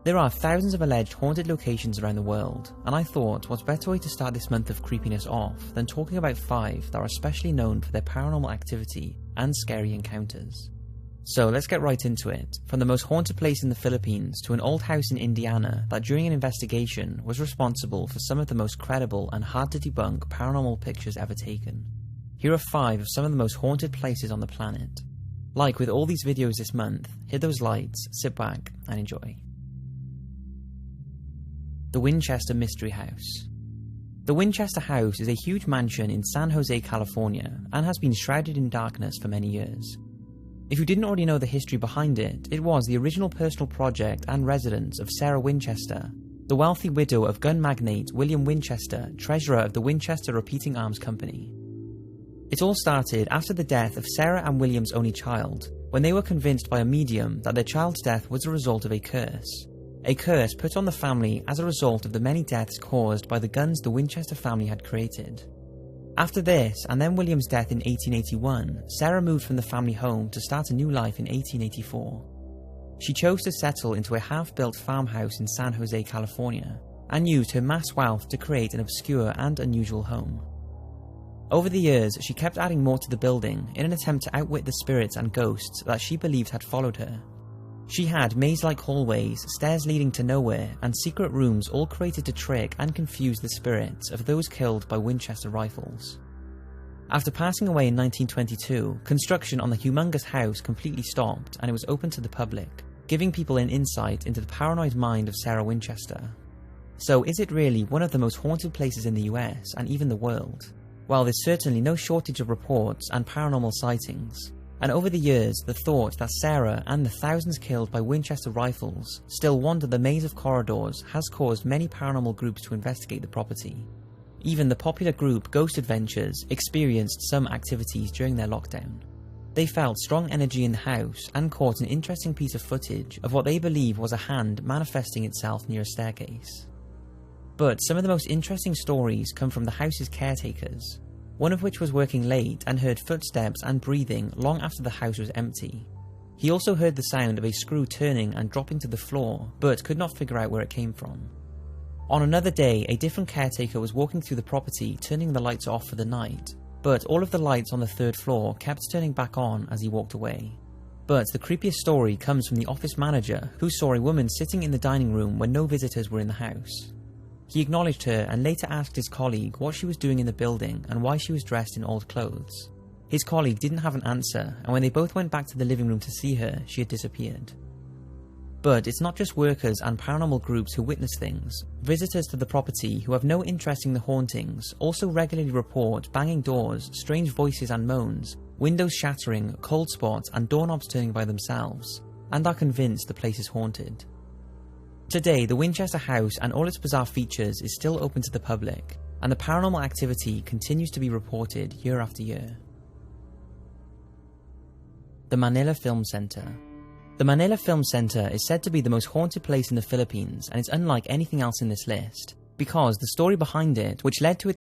There are thousands of alleged haunted locations around the world, and I thought what better way to start this month of creepiness off than talking about 5 that are especially known for their paranormal activity and scary encounters. So let's get right into it, from the most haunted place in the Philippines to an old house in Indiana that during an investigation was responsible for some of the most credible and hard to debunk paranormal pictures ever taken. Here are 5 of some of the most haunted places on the planet. Like with all these videos this month, hit those lights, sit back and enjoy. The Winchester Mystery House. The Winchester House is a huge mansion in San Jose, California, and has been shrouded in darkness for many years. If you didn't already know the history behind it, it was the original personal project and residence of Sarah Winchester, the wealthy widow of gun magnate William Winchester, treasurer of the Winchester Repeating Arms Company. It all started after the death of Sarah and William's only child, when they were convinced by a medium that their child's death was a result of a curse put on the family as a result of the many deaths caused by the guns the Winchester family had created. After this, and then William's death in 1881, Sarah moved from the family home to start a new life in 1884. She chose to settle into a half-built farmhouse in San Jose, California, and used her mass wealth to create an obscure and unusual home. Over the years, she kept adding more to the building in an attempt to outwit the spirits and ghosts that she believed had followed her. She had maze-like hallways, stairs leading to nowhere, and secret rooms all created to trick and confuse the spirits of those killed by Winchester rifles. After passing away in 1922, construction on the humongous house completely stopped and it was open to the public, giving people an insight into the paranoid mind of Sarah Winchester. So is it really one of the most haunted places in the US and even the world? Well, there's certainly no shortage of reports and paranormal sightings. And over the years, the thought that Sarah and the thousands killed by Winchester rifles still wander the maze of corridors has caused many paranormal groups to investigate the property. Even the popular group Ghost Adventures experienced some activities during their lockdown. They felt strong energy in the house and caught an interesting piece of footage of what they believe was a hand manifesting itself near a staircase. But some of the most interesting stories come from the house's caretakers, one of which was working late and heard footsteps and breathing long after the house was empty. He also heard the sound of a screw turning and dropping to the floor, but could not figure out where it came from. On another day, a different caretaker was walking through the property, turning the lights off for the night, but all of the lights on the 3rd floor kept turning back on as he walked away. But the creepiest story comes from the office manager, who saw a woman sitting in the dining room when no visitors were in the house. He acknowledged her and later asked his colleague what she was doing in the building and why she was dressed in old clothes. His colleague didn't have an answer, and when they both went back to the living room to see her, she had disappeared. But it's not just workers and paranormal groups who witness things. Visitors to the property who have no interest in the hauntings also regularly report banging doors, strange voices and moans, windows shattering, cold spots and doorknobs turning by themselves, and are convinced the place is haunted. Today, the Winchester House and all its bizarre features is still open to the public, and the paranormal activity continues to be reported year after year. The Manila Film Center. The Manila Film Center is said to be the most haunted place in the Philippines, and it's unlike anything else in this list, because the story behind it, which led to its